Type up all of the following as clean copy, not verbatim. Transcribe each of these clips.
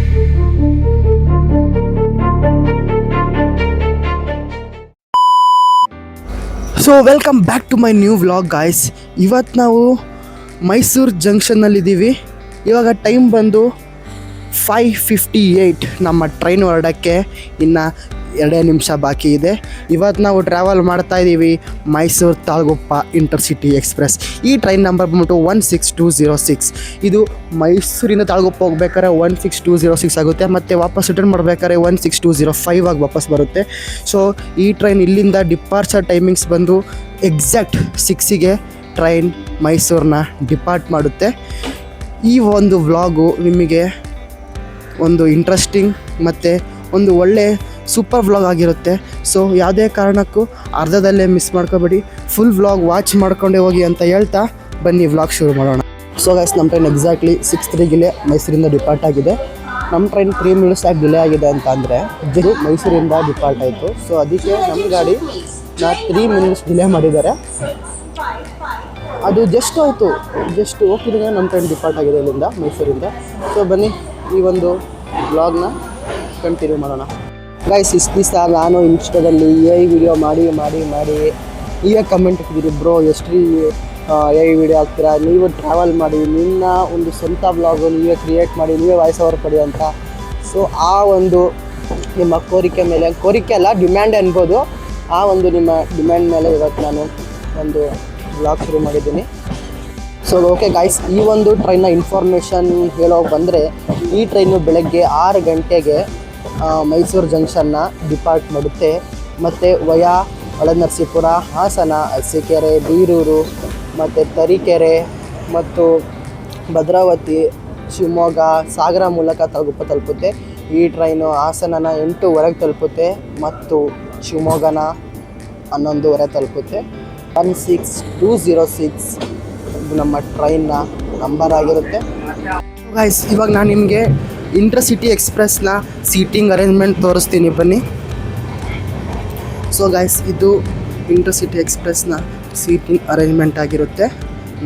So welcome back to my new vlog guys. ಇವತ್ತು ನಾವು ಮೈಸೂರು ಜಂಕ್ಷನ್ನಲ್ಲಿದ್ದೀವಿ. ಇವಾಗ ಟೈಮ್ ಬಂದು 5:58. ನಮ್ಮ ಟ್ರೈನ್ ಹೊರಡೋಕ್ಕೆ ಇನ್ನು 2 ನಿಮಿಷ ಬಾಕಿ ಇದೆ. ಇವತ್ತು ನಾವು ಟ್ರಾವೆಲ್ ಮಾಡ್ತಾ ಇದ್ದೀವಿ ಮೈಸೂರು ತಾಳಗುಪ್ಪ ಇಂಟರ್ಸಿಟಿ ಎಕ್ಸ್ಪ್ರೆಸ್. ಈ ಟ್ರೈನ್ ನಂಬರ್ ಬಂದ್ಬಿಟ್ಟು 16206. ಇದು ಮೈಸೂರಿಂದ ತಾಳಗುಪ್ಪ ಹೋಗ್ಬೇಕಾದ್ರೆ 16206 ಆಗುತ್ತೆ, ಮತ್ತು ವಾಪಸ್ ರಿಟರ್ನ್ ಮಾಡಬೇಕಾದ್ರೆ 16205 ಆಗಿ ವಾಪಸ್ ಬರುತ್ತೆ. ಸೊ ಈ ಟ್ರೈನ್ ಇಲ್ಲಿಂದ ಡಿಪಾರ್ಚರ್ ಟೈಮಿಂಗ್ಸ್ ಬಂದು ಎಕ್ಸಾಕ್ಟ್ 6ಗೆ ಟ್ರೈನ್ ಮೈಸೂರನ್ನ ಡಿಪಾರ್ಟ್ ಮಾಡುತ್ತೆ. ಈ ಒಂದು ವ್ಲಾಗು ನಿಮಗೆ ಒಂದು ಇಂಟ್ರೆಸ್ಟಿಂಗ್ ಮತ್ತು ಒಂದು ಒಳ್ಳೆ ಸೂಪರ್ ವ್ಲಾಗ್ ಆಗಿರುತ್ತೆ. ಸೊ ಯಾವುದೇ ಕಾರಣಕ್ಕೂ ಅರ್ಧದಲ್ಲೇ ಮಿಸ್ ಮಾಡ್ಕೋಬೇಡಿ, ಫುಲ್ ವ್ಲಾಗ್ ವಾಚ್ ಮಾಡ್ಕೊಂಡೇ ಹೋಗಿ ಅಂತ ಹೇಳ್ತಾ ಬನ್ನಿ ವ್ಲಾಗ್ ಶುರು ಮಾಡೋಣ. ಸೊ ಗೈಸ್, ನಮ್ಮ ಟ್ರೈನ್ ಎಕ್ಸಾಕ್ಟ್ಲಿ 6:03ಗೆ ಮೈಸೂರಿಂದ ಡಿಪಾರ್ಟ್ ಆಗಿದೆ. ನಮ್ಮ ಟ್ರೈನ್ 3 ಮಿನಿಟ್ಸ್ ಆಗಿ ಡಿಲೇ ಆಗಿದೆ ಅಂತ ಅಂದರೆ ಇದು ಮೈಸೂರಿಂದ ಡಿಪಾರ್ಟ್ ಆಯಿತು. ಸೊ ಅದಕ್ಕೆ ನಮ್ಮ ಗಾಡಿ 3 ಮಿನಿಟ್ಸ್ ಡಿಲೇ ಮಾಡಿದ್ದಾರೆ. ಅದು ಜಸ್ಟ್ ಹೋಗ್ತಿದ್ದಂಗೆ ನಮ್ಮ ಟ್ರೈನ್ ಡಿಪಾರ್ಟ್ ಆಗಿದೆ ಇಲ್ಲಿಂದ ಮೈಸೂರಿಂದ. ಸೊ ಬನ್ನಿ ಈ ಒಂದು ವ್ಲಾಗ್ನ ಕಂಟಿನ್ಯೂ ಮಾಡೋಣ. ಗೈಸ್, ಇಷ್ಟು ದಿವಸ ನಾನು ಇನ್ಸ್ಟಾದಲ್ಲಿ AI ವಿಡಿಯೋ ಮಾಡಿ ನೀವೇ ಕಮೆಂಟ್ ಇಟ್ಟಿದ್ದೀರಿ, ಬ್ರೋ ಎಷ್ಟು AI ವಿಡಿಯೋ ಹಾಕ್ತೀರಾ, ನೀವು ಟ್ರಾವೆಲ್ ಮಾಡಿ, ನಿಮ್ಮ ಒಂದು ಸ್ವಂತ ವ್ಲಾಗು ನೀವೇ ಕ್ರಿಯೇಟ್ ಮಾಡಿ, ನೀವೇ ವಾಯ್ಸ್ ಓವರ್ ಕೊಡಿ ಅಂತ. ಸೊ ಆ ಒಂದು ನಿಮ್ಮ ಕೋರಿಕೆ ಅಲ್ಲ, ಡಿಮ್ಯಾಂಡ್ ಅನ್ಬೋದು. ಆ ಒಂದು ನಿಮ್ಮ ಡಿಮ್ಯಾಂಡ್ ಮೇಲೆ ಇವತ್ತು ನಾನು ಒಂದು ವ್ಲಾಗ್ ಶುರು ಮಾಡಿದ್ದೀನಿ. ಸೊ ಓಕೆ ಗಾಯ್ಸ್, ಈ ಒಂದು ಟ್ರೈನ್ನ ಇನ್ಫಾರ್ಮೇಷನ್ ಹೇಳೋಕೆ ಬಂದರೆ, ಈ ಟ್ರೈನು ಬೆಳಗ್ಗೆ 6 ಗಂಟೆಗೆ ಮೈಸೂರು ಜಂಕ್ಷನ್ನ ಡಿಪಾರ್ಟ್ ಮಾಡುತ್ತೆ. ಮತ್ತು ವಯಾ ಹೊಳೆನರಸೀಪುರ, ಹಾಸನ, ಅರಸೀಕೆರೆ, ಬೀರೂರು ಮತ್ತು ತರೀಕೆರೆ ಮತ್ತು ಭದ್ರಾವತಿ, ಶಿವಮೊಗ್ಗ, ಸಾಗರ ಮೂಲಕ ತಲುಪುತ್ತೆ. ಈ ಟ್ರೈನು ಹಾಸನನ 8:15 ತಲುಪುತ್ತೆ ಮತ್ತು ಶಿವಮೊಗ್ಗನ 11:15 ತಲುಪುತ್ತೆ. 16206 ನಮ್ಮ ಟ್ರೈನ್ನ ನಂಬರ್ ಆಗಿರುತ್ತೆ. ಗೈಸ್, ಇವಾಗ ನಾನು ನಿಮಗೆ ಇಂಟರ್ಸಿಟಿ ಎಕ್ಸ್ಪ್ರೆಸ್ನ ಸೀಟಿಂಗ್ ಅರೇಂಜ್ಮೆಂಟ್ ತೋರಿಸ್ತೀನಿ, ಬನ್ನಿ. ಸೊ ಗೈಸ್, ಇದು ಇಂಟರ್ಸಿಟಿ ಎಕ್ಸ್ಪ್ರೆಸ್ನ ಸೀಟಿಂಗ್ ಅರೇಂಜ್ಮೆಂಟ್ ಆಗಿರುತ್ತೆ.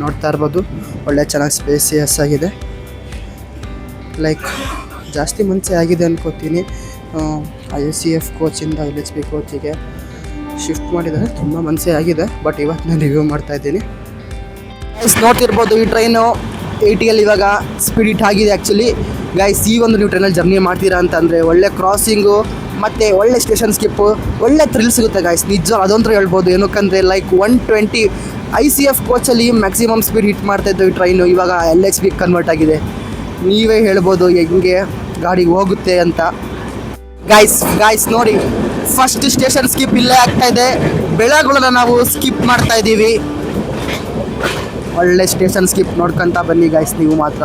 ನೋಡ್ತಾ ಇರ್ಬೋದು, ಒಳ್ಳೆ ಚೆನ್ನಾಗಿ ಸ್ಪೇಸಿಯಸ್ ಆಗಿದೆ. ಲೈಕ್ ಜಾಸ್ತಿ ಮುಂಚೆ ಆಗಿದೆ ಅನ್ಕೋತೀನಿ. ICF ಕೋಚಿಂದ LHB ಕೋಚಿಗೆ ಶಿಫ್ಟ್ ಮಾಡಿದ್ದಾರೆ, ತುಂಬ ಮನಸ್ಸೇ ಆಗಿದೆ. ಬಟ್ ಇವತ್ತು ನಾನು ರಿವ್ಯೂ ಮಾಡ್ತಾಯಿದ್ದೀನಿ. ಗೈಸ್, ನೋಡ್ತಿರ್ಬೋದು, ಈ ಟ್ರೈನು 80 ಇವಾಗ ಸ್ಪೀಡ್ ಹಿಟ್ ಆಗಿದೆ. ಆ್ಯಕ್ಚುಲಿ ಗೈಸ್, ಈ ಒಂದು ನೀವು ಟ್ರೈನಲ್ಲಿ ಜರ್ನಿ ಮಾಡ್ತೀರಾ ಅಂತಂದರೆ ಒಳ್ಳೆ ಕ್ರಾಸಿಂಗು ಮತ್ತು ಒಳ್ಳೆ ಸ್ಟೇಷನ್ ಸ್ಕಿಪ್ಪು, ಒಳ್ಳೆ ಥ್ರಿಲ್ ಸಿಗುತ್ತೆ ಗೈಸ್, ನಿಜ ಅದೊಂಥರ ಹೇಳ್ಬೋದು. ಏನಕ್ಕಂದರೆ ಲೈಕ್ 120 ICF ಕೋಚಲ್ಲಿ ಮ್ಯಾಕ್ಸಿಮಮ್ ಸ್ಪೀಡ್ ಹಿಟ್ ಮಾಡ್ತಾಯಿದ್ದು ಈ ಟ್ರೈನು, ಇವಾಗ LHB ಕನ್ವರ್ಟ್ ಆಗಿದೆ. ನೀವೇ ಹೇಳ್ಬೋದು ಹೆಂಗೆ ಗಾಡಿ ಹೋಗುತ್ತೆ ಅಂತ. ಗೈಸ್ ನೋಡಿ, ಫಸ್ಟ್ ಸ್ಟೇಷನ್ ಸ್ಕಿಪ್ ಇಲ್ಲೇ ಆಗ್ತಾಯಿದೆ. ಬೆಳಗುಳನ ನಾವು ಸ್ಕಿಪ್ ಮಾಡ್ತಾ ಇದ್ದೀವಿ. ಒಳ್ಳೆ ಸ್ಟೇಷನ್ ಸ್ಕಿಪ್ ನೋಡ್ಕೊತಾ ಬನ್ನಿ ಗೈಸ್. ನೀವು ಮಾತ್ರ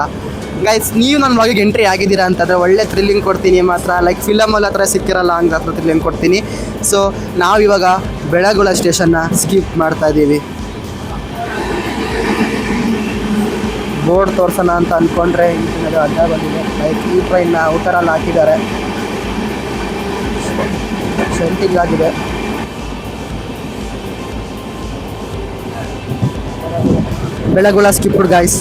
ಗೈಸ್, ನೀವು ನನ್ನ ಒಳಗೆ ಎಂಟ್ರಿ ಆಗಿದ್ದೀರಾ ಅಂತಂದರೆ ಒಳ್ಳೆ ಥ್ರಿಲ್ಲಿಂಗ್ ಕೊಡ್ತೀನಿ ಮಾತ್ರ. ಲೈಕ್ ಫಿಲಮಲ್ಲಿ ಹತ್ರ ಸಿಕ್ಕಿರಲ್ಲ, ಹಂಗೆ ಹತ್ರ ಥ್ರಿಲ್ಲಿಂಗ್ ಕೊಡ್ತೀನಿ. ಸೊ ನಾವಿವಾಗ ಬೆಳಗುಳ ಸ್ಟೇಷನ್ನ ಸ್ಕಿಪ್ ಮಾಡ್ತಾ ಇದ್ದೀವಿ. ಬೋರ್ಡ್ ತೋರ್ಸೋಣ ಅಂತ ಅಂದ್ಕೊಂಡ್ರೆ ಇದು ಅಡ್ಡ ಬಂದಿದೆ. ಲೈಕ್ ಈ ಟ್ರೈನ್ನ ಔಟರಲ್ಲಿ ಹಾಕಿದ್ದಾರೆ, ಸೆಂಟಿಂಗ್ ಆಗಿದೆ. Belagula skipped guys.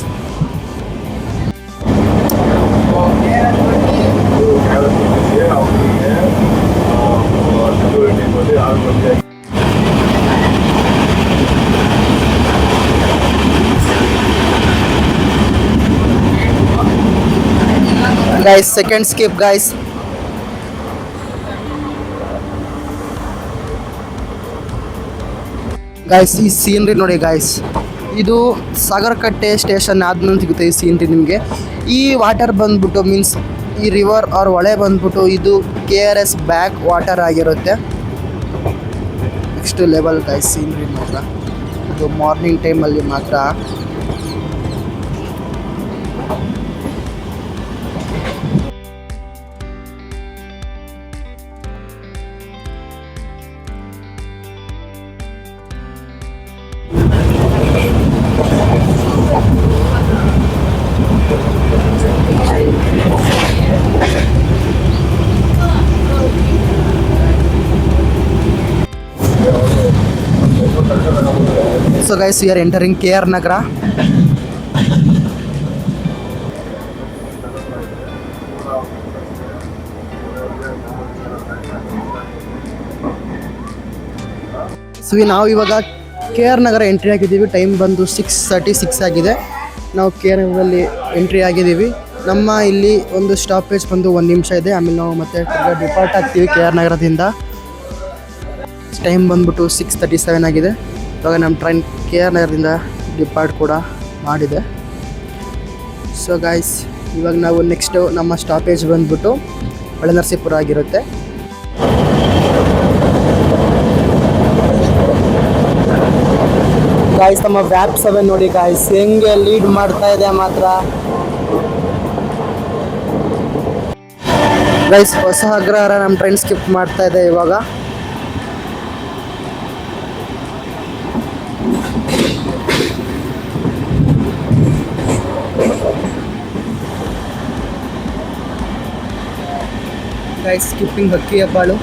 Guys, second skip guys. Guys, ಈ ಸೀನ್ರಿ ನೋಡಿ ಗೈಸ್, ಇದು ಸಾಗರಕಟ್ಟೆ ಸ್ಟೇಷನ್ ಆದ್ಮೇಲೆ ಸಿಗುತ್ತೆ ಈ ಸೀನ್ರಿ ನಿಮಗೆ. ಈ ವಾಟರ್ ಬಂದ್ಬಿಟ್ಟು ಮೀನ್ಸ್ ಈ ರಿವರ್ ಆರ್ ಹೊಳೆ ಬಂದ್ಬಿಟ್ಟು ಇದು KRS ಬ್ಯಾಕ್ ವಾಟರ್ ಆಗಿರುತ್ತೆ. ನೆಕ್ಸ್ಟ್ ಲೆವೆಲ್ ಗೈಸ್ ಸೀನ್ರಿ ಮಾತ್ರ. ಇದು ಮಾರ್ನಿಂಗ್ ಟೈಮಲ್ಲಿ ಮಾತ್ರ. So guys, we are entering KR Nagara. So ನಾವು ಇವಾಗ ಕೆ ಆರ್ ನಗರ ಎಂಟ್ರಿ ಆಗಿದ್ದೀವಿ. ಟೈಮ್ ಬಂದು 6:36 ಆಗಿದೆ. ನಾವು ಕೆ ಆರ್ ನಗರಲ್ಲಿ ಎಂಟ್ರಿ ಆಗಿದ್ದೀವಿ. ನಮ್ಮ ಇಲ್ಲಿ ಒಂದು ಸ್ಟಾಪೇಜ್ ಬಂದು 1 ನಿಮಿಷ ಇದೆ. ಆಮೇಲೆ ನಾವು ಮತ್ತೆ ಡಿಪಾರ್ಟ್ ಆಗ್ತೀವಿ ಕೆ ಆರ್ ನಗರದಿಂದ. ಟೈಮ್ ಬಂದ್ಬಿಟ್ಟು 6:37 ಆಗಿದೆ. ಇವಾಗ ನಮ್ಮ ಟ್ರೈನ್ ಕೆ ಆರ್ ನಗರದಿಂದ ಡಿಪಾರ್ಟ್ ಕೂಡ ಮಾಡಿದೆ. ಸೊ ಗಾಯ್ಸ್, ಇವಾಗ ನಾವು ನೆಕ್ಸ್ಟು ನಮ್ಮ ಸ್ಟಾಪೇಜ್ ಬಂದ್ಬಿಟ್ಟು ಹೊಳೆನರಸೀಪುರ ಆಗಿರುತ್ತೆ. ಗಾಯ್ಸ್, ನಮ್ಮ ವ್ಯಾಪ್ 7 ನೋಡಿ ಗಾಯ್ಸ್ ಹೆಂಗೆ ಲೀಡ್ ಮಾಡ್ತಾ ಇದೆ ಮಾತ್ರ. ಗೈಸ್, ಹೊಸ ಅಗ್ರಹಾರ ನಮ್ಮ ಟ್ರೈನ್ ಸ್ಕಿಪ್ ಮಾಡ್ತಾ ಇದೆ ಇವಾಗ. ಗೈಸ್, ಸ್ಕಿಪ್ಪಿಂಗ್ ಹಕ್ಕಿ ಹೆಬ್ಬಾಳು.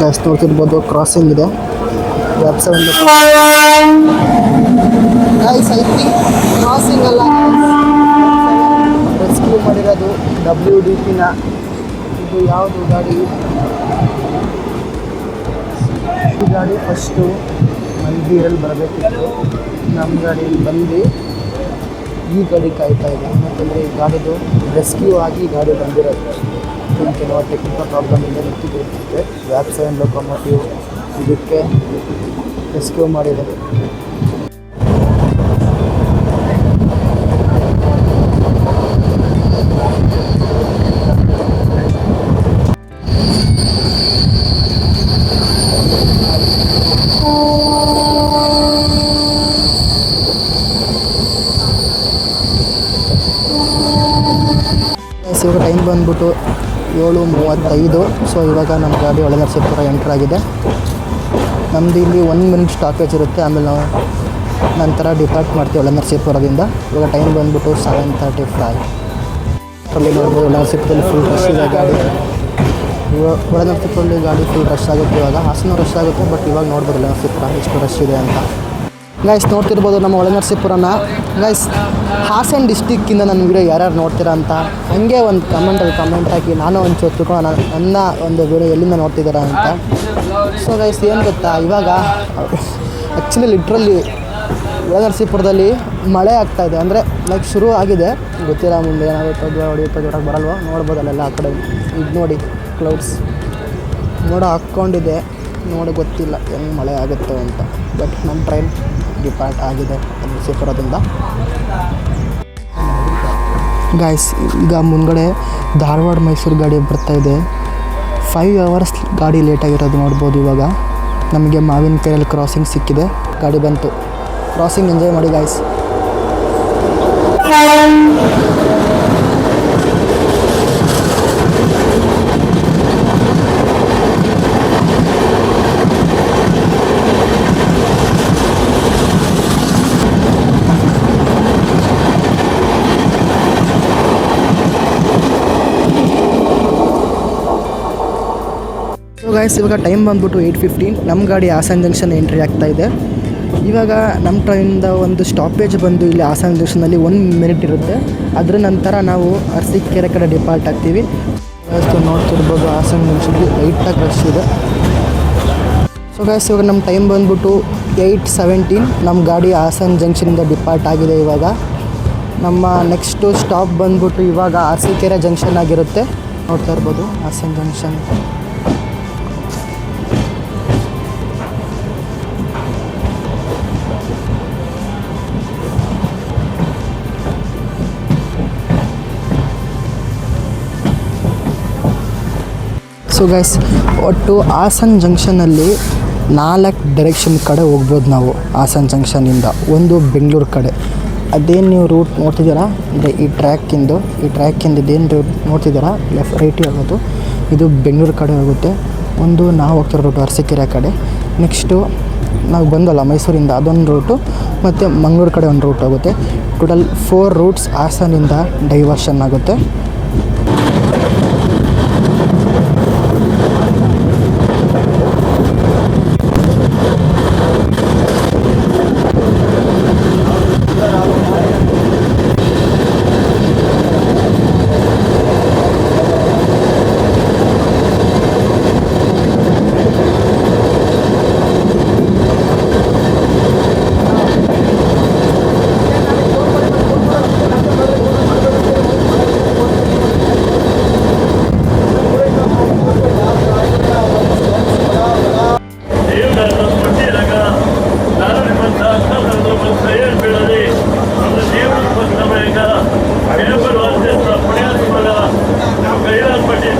ಗೈಸ್, ನೋಡ್ತಿರ್ಬೋದು ಕ್ರಾಸಿಂಗ್ ಇದೆ. ಗೈಸ್, ಐ ಥಿಂಕ್ ಕ್ರಾಸಿಂಗ್ ಅಲ್ಲ, ರೆಸ್ಕ್ಯೂ ಮಾಡಿರೋದು WDP-ನ. ಇದು ಯಾವುದು ಗಾಡಿ? ಈ ಗಾಡಿ ಫಸ್ಟು ಮಂದಿರಲ್ಲಿ ಬರಬೇಕಿತ್ತು. ನಮ್ಮ ಗಾಡಿಯಲ್ಲಿ ಬಂದು ಈ ಗಾಡಿ ಕಾಯ್ತಾ ಇದೆ. ಯಾಕಂದರೆ ಈ ಗಾಡಿದು ರೆಸ್ಕ್ಯೂ ಆಗಿ ಈ ಗಾಡಿ ಬಂದಿರೋದು. ಕೆಲವು ಟೆಕ್ನಿಕಲ್ ಪ್ರಾಬ್ಲಮ್ ಇಂದ ನಿಂತಿರುತ್ತೆ. ವ್ಯಾಪ್ 7 ಲೊಕೊಮೋಟಿವ್ ಇದಕ್ಕೆ ರೆಸ್ಕ್ಯೂ ಮಾಡಿದೆ. ಇವಾಗ ಟೈಮ್ ಬಂದ್ಬಿಟ್ಟು 7:35. ಸೊ ಇವಾಗ ನಮ್ಮ ಗಾಡಿ ಹೊಳೆನರಸೀಪುರ ಎಂಟ್ರ್ ಆಗಿದೆ. ನಮ್ಮದು ಇಲ್ಲಿ 1 ಮಿನಿಟ್ ಸ್ಟಾಪೇಜ್ ಇರುತ್ತೆ. ಆಮೇಲೆ ನಾವು ನಂತರ ಡಿಪಾರ್ಟ್ ಮಾಡ್ತೀವಿ ಹೊಳೆನರಸೀಪುರದಿಂದ. ಇವಾಗ ಟೈಮ್ ಬಂದ್ಬಿಟ್ಟು 7:35. ಅಲ್ಲಿ ನೋಡ್ಬೋದು ಹೊಳೆನರಸೀಪುರದಲ್ಲಿ ಫುಲ್ ರಶ್ ಇದೆ ಗಾಡಿ. ಇವಾಗ ಹೊಳೆನರಸೀಪುರದಲ್ಲಿ ಗಾಡಿ ಫುಲ್ ರಶ್ ಆಗುತ್ತೆ. ಇವಾಗ ಹಾಸನ ರಶ್ ಆಗುತ್ತೆ. ಬಟ್ ಇವಾಗ ನೋಡ್ಬೋದು ಹೊಳೆನರಸೀಪುರ ಎಷ್ಟು ರಶ್ ಇದೆ ಅಂತ. ಗೈಸ್, ನೋಡ್ತಿರ್ಬೋದು ನಮ್ಮ ಹೊಳೆನರಸೀಪುರನ. ಗೈಸ್, ಹಾಸನ ಡಿಸ್ಟಿಕ್ಕಿಂದ ನನ್ನ ವೀಡಿಯೋ ಯಾರ್ಯಾರು ನೋಡ್ತೀರಾ ಅಂತ ಹಾಗೆ ಒಂದು ಕಮೆಂಟ್ ಹಾಕಿ. ನಾನು ಒಂದು ತಿಳ್ಕೊಂಡು ನನ್ನ ಒಂದು ವೀಡಿಯೋ ಎಲ್ಲಿಂದ ನೋಡ್ತಿದ್ದೀರಾ ಅಂತ. ಸೊ ಗೈಸ್, ಏನು ಗೊತ್ತಾ, ಇವಾಗ ಆ್ಯಕ್ಚುಲಿ ಲಿಟ್ರಲಿ ಹೊಳೆನರಸೀಪುರದಲ್ಲಿ ಮಳೆ ಆಗ್ತಾಯಿದೆ. ಅಂದರೆ ಲೈಕ್ ಶುರು ಆಗಿದೆ. ಗೊತ್ತಿಲ್ಲ ಮುಂದೆ ಏನಾಗುತ್ತೆ, ಹೊಡೆಯುತ್ತೆ, ಜೋರಾಗಿ ಬರಲ್ವ. ನೋಡ್ಬೋದು ಅಲ್ಲೆಲ್ಲ ಆ ಕಡೆ ಇದು ನೋಡಿ, ಕ್ಲೌಡ್ಸ್ ಮೋಡ ಹಾಕ್ಕೊಂಡಿದೆ. ನೋಡಿ ಗೊತ್ತಿಲ್ಲ ಹೆಂಗೆ ಮಳೆ ಆಗುತ್ತೋ ಅಂತ. ಬಟ್ ನಮ್ಮ ಟ್ರೈನ್ ಡಿಪಾರ್ಟ್ ಆಗಿದೆ ಹೊಳೆನರಸೀಪುರದಿಂದ. ಗಾಯ್ಸ್, ಈಗ ಮುಂದ್ಗಡೆ ಧಾರವಾಡ ಮೈಸೂರು ಗಾಡಿ ಬರ್ತಾಯಿದೆ. 5 hours ಗಾಡಿ ಲೇಟಾಗಿರೋದು ನೋಡ್ಬೋದು. ಇವಾಗ ನಮಗೆ ಮಾವಿನಕೆರೆಯಲ್ಲಿ ಕ್ರಾಸಿಂಗ್ ಸಿಕ್ಕಿದೆ. ಗಾಡಿ ಬಂತು. ಕ್ರಾಸಿಂಗ್ ಎಂಜಾಯ್ ಮಾಡಿ ಗಾಯ್ಸ್. ಗೈಸ್, ಇವಾಗ ಟೈಮ್ ಬಂದ್ಬಿಟ್ಟು 8:15. ನಮ್ಮ ಗಾಡಿ ಹಾಸನ ಜಂಕ್ಷನ್ ಎಂಟ್ರಿ ಆಗ್ತಾಯಿದೆ. ಇವಾಗ ನಮ್ಮ ಟ್ರೈನಿಂದ ಒಂದು ಸ್ಟಾಪೇಜ್ ಬಂದು ಇಲ್ಲಿ ಹಾಸನ ಜಂಕ್ಷನಲ್ಲಿ 1 ಮಿನಿಟ್ ಇರುತ್ತೆ. ಅದರ ನಂತರ ನಾವು ಅರಸೀಕೆರೆ ಕಡೆ ಡಿಪಾರ್ಟ್ ಆಗ್ತೀವಿ. ನೋಡ್ತಿರ್ಬೋದು ಹಾಸನ ಜಂಕ್ಷನ್ಗೆ ಲೈಟಾಗಿ ರಶ್ ಇದೆ. ಸೊ ಗೈಸ್, ಇವಾಗ ನಮ್ಮ ಟೈಮ್ ಬಂದ್ಬಿಟ್ಟು 8:17. ನಮ್ಮ ಗಾಡಿ ಹಾಸನ ಜಂಕ್ಷನಿಂದ ಡಿಪಾರ್ಟ್ ಆಗಿದೆ. ಇವಾಗ ನಮ್ಮ ನೆಕ್ಸ್ಟು ಸ್ಟಾಪ್ ಬಂದ್ಬಿಟ್ಟು ಇವಾಗ ಅರಸೀಕೆರೆ ಜಂಕ್ಷನ್ ಆಗಿರುತ್ತೆ. ನೋಡ್ತಾ ಇರ್ಬೋದು ಹಾಸನ ಜಂಕ್ಷನ್. ಸೊ ಗೈಸ್, ಒಟ್ಟು ಹಾಸನ ಜಂಕ್ಷನಲ್ಲಿ 4 ಡೈರೆಕ್ಷನ್ ಕಡೆ ಹೋಗ್ಬೋದು ನಾವು. ಹಾಸನ ಜಂಕ್ಷನಿಂದ ಒಂದು ಬೆಂಗಳೂರು ಕಡೆ. ಅದೇನು ನೀವು ರೂಟ್ ನೋಡ್ತಿದ್ದೀರಾ ಅಂದರೆ ಈ ಟ್ರ್ಯಾಕಿಂದು ಇದೇನು ರೂಟ್ ನೋಡ್ತಿದ್ದೀರಾ, ರೈಟಿಗೆ ಆಗೋದು ಇದು ಬೆಂಗಳೂರು ಕಡೆ ಹೋಗುತ್ತೆ. ಒಂದು ನಾವು ಹೋಗ್ತಿರೋ ರೂಟು ಅರಸೀಕೆರೆ ಕಡೆ. ನೆಕ್ಸ್ಟು ನಾವು ಬಂದಲ್ಲ ಮೈಸೂರಿಂದ ಅದೊಂದು ರೂಟು, ಮತ್ತು ಮಂಗಳೂರು ಕಡೆ ಒಂದು ರೂಟ್ ಹೋಗುತ್ತೆ. ಟೋಟಲ್ 4 ರೂಟ್ಸ್ ಹಾಸನಿಂದ ಡೈವರ್ಷನ್ ಆಗುತ್ತೆ.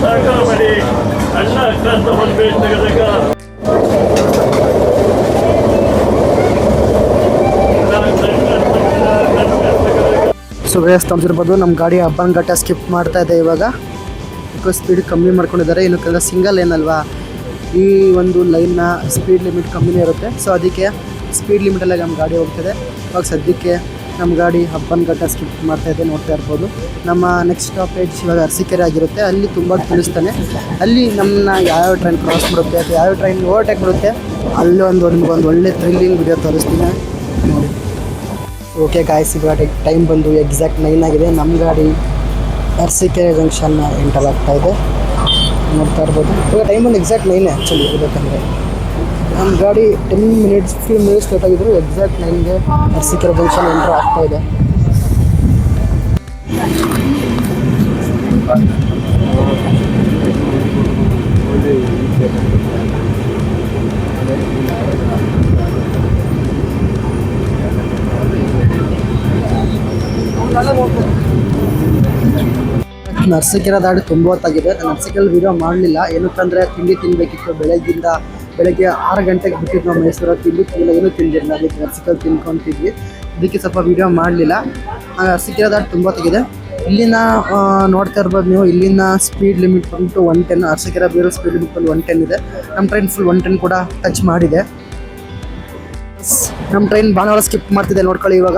ಸಹಕಾರ ಮಾಡಿ ಅಣ್ಣ ಅಕ್ಕ ಅಂತ ಬಂದ್ಬೇಕು ತೆಗೆದಾಗ ಸೊ ವೇಸ್ ತೋರಿಸಿರ್ಬೋದು ನಮ್ಮ ಗಾಡಿ ಹಬ್ಬನಘಟ್ಟ ಸ್ಕಿಪ್ ಮಾಡ್ತಾ ಇದೆ ಇವಾಗ. ಬಿಕಾಸ್ ಸ್ಪೀಡ್ ಕಮ್ಮಿ ಮಾಡ್ಕೊಂಡಿದ್ದಾರೆ. ಏನಕ್ಕೆ ಸಿಂಗಲ್ ಲೈನ್ ಅಲ್ವಾ, ಈ ಒಂದು ಲೈನ್ನ ಸ್ಪೀಡ್ ಲಿಮಿಟ್ ಕಮ್ಮಿನೇ ಇರುತ್ತೆ. ಸೊ ಅದಕ್ಕೆ ಸ್ಪೀಡ್ ಲಿಮಿಟಲ್ಲಿ ನಮ್ಮ ಗಾಡಿ ಹೋಗ್ತದೆ. ಇವಾಗ ಸದ್ಯಕ್ಕೆ ನಮ್ಮ ಗಾಡಿ ಹಬ್ಬನಘಟ್ಟ ಸ್ಕಿಪ್ ಮಾಡ್ತಾ ಇದೆ, ನೋಡ್ತಾ ಇರ್ಬೋದು. ನಮ್ಮ ನೆಕ್ಸ್ಟ್ ಸ್ಟಾಪೇಜ್ ಇವಾಗ ಅರಸೀಕೆರೆ ಆಗಿರುತ್ತೆ. ಅಲ್ಲಿ ತುಂಬ ತಿಳಿಸ್ತಾನೆ, ಅಲ್ಲಿ ನಮ್ಮನ್ನ ಯಾವ್ಯಾವ ಟ್ರೈನ್ ಕ್ರಾಸ್ ಮಾಡುತ್ತೆ ಅಥವಾ ಯಾವ್ಯಾವ ಟ್ರೈನ್ ಓವರ್ಟೇಕ್ ಮಾಡುತ್ತೆ, ಅಲ್ಲಿ ಒಂದು ಒಳ್ಳೆ ಥ್ರಿಲ್ಲಿಂಗ್ ವಿಡಿಯೋ ತೋರಿಸ್ತೀನಿ ನೋಡಿ. ಓಕೆ ಗಾಯ್ಸ್, ಇವಾಗ ಟೈಮ್ ಬಂದು ಎಕ್ಸಾಕ್ಟ್ 9 ಆಗಿದೆ. ನಮ್ಮ ಗಾಡಿ ಅರಸೀಕೆರೆ ಜಂಕ್ಷನ್ನ ಎಂಟರ್ ಆಗ್ತಾ ಇದೆ, ನೋಡ್ತಾ ಇರ್ಬೋದು. ಇವಾಗ ಟೈಮ್ ಬಂದು ಎಕ್ಸಾಕ್ಟ್ 9 ಆ್ಯಕ್ಚುಲಿ ಇರಬೇಕಂದ್ರೆ. ನಮ್ಮ ಗಾಡಿ 10 ಮಿನಿಟ್ಸ್ 15 ಮಿನಿಟ್ಸ್ ಲೇಟ್ ಆಗಿದ್ರು ಎಕ್ಸಾಕ್ಟ್ 9ಗೆ ಅರಸೀಕೆರೆ ಜಂಕ್ಷನ್ ಎಂಟರ್ ಆಗ್ತಾ ಇದೆ. ಅರಸೀಕೆರೆ ದಾಡಿ ತುಂಬ ಹೊತ್ತಾಗಿದೆ. ನಾನು ಅರಸೀಕೆರೆ ವೀಡಿಯೋ ಮಾಡಲಿಲ್ಲ, ಏನಕ್ಕಂದರೆ ತಿಂಡಿ ತಿನ್ನಬೇಕಿತ್ತು. ಬೆಳಗ್ಗೆ 6 ಗಂಟೆಗೆ ಬಿಟ್ಟಿದ್ದು ನಾವು ಮೈಸೂರು ತಿಂಡಿ ಏನೂ ತಿಂದಿರಲಿಲ್ಲ, ಅದಕ್ಕೆ ಅರಸೀಕೆರೆ ತಿನ್ಕೊತಿದ್ವಿ. ಅದಕ್ಕೆ ಸ್ವಲ್ಪ ವೀಡಿಯೋ ಮಾಡಲಿಲ್ಲ. ಅರಸೀಕೆರೆ ದಾಡಿ ತುಂಬ ಹೊತ್ತಾಗಿದೆ. ಇಲ್ಲಿನ ನೋಡ್ತಾ ಇರ್ಬೋದು ನೀವು, ಇಲ್ಲಿನ ಸ್ಪೀಡ್ ಲಿಮಿಟ್ ಬಂದು 110. ಅರಸೀಕೆರೆ ಬೇರೆ ಸ್ಪೀಡ್ ಲಿಮಿಟ್ ಬಂದು 110 ಇದೆ. ನಮ್ಮ ಟ್ರೈನ್ ಫುಲ್ 110 ಕೂಡ ಟಚ್ ಮಾಡಿದೆ. ನಮ್ಮ ಟ್ರೈನ್ ಭಾನುವಾರ ಸ್ಕಿಪ್ ಮಾಡ್ತಿದೆ, ನೋಡ್ಕೊಳ್ಳಿ ಇವಾಗ.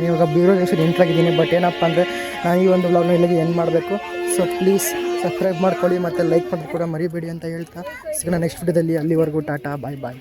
ಇವಾಗ ಬ್ಯೂರೋ ಜಂಕ್ಷನ್ ಎಂಟ್ರಾಗಿದ್ದೀನಿ. ಬಟ್ ಏನಪ್ಪ ಅಂದರೆ ನಾನು ಈ ಒಂದು ವ್ಲಾಗ್ನ ಇಲ್ಲಿಗೆ ಎಂಡ್ ಮಾಡಬೇಕು. ಸೊ ಪ್ಲೀಸ್ ಸಬ್ಸ್ಕ್ರೈಬ್ ಮಾಡ್ಕೊಳ್ಳಿ ಮತ್ತು ಲೈಕ್ ಮಾಡೋದು ಕೂಡ ಮರಿಬೇಡಿ ಅಂತ ಹೇಳ್ತಾ ಸಿಗೋಣ ನೆಕ್ಸ್ಟ್ ವಿಡಿಯೋದಲ್ಲಿ. ಅಲ್ಲಿವರೆಗೂ ಟಾಟಾ, ಬಾಯ್ ಬಾಯ್.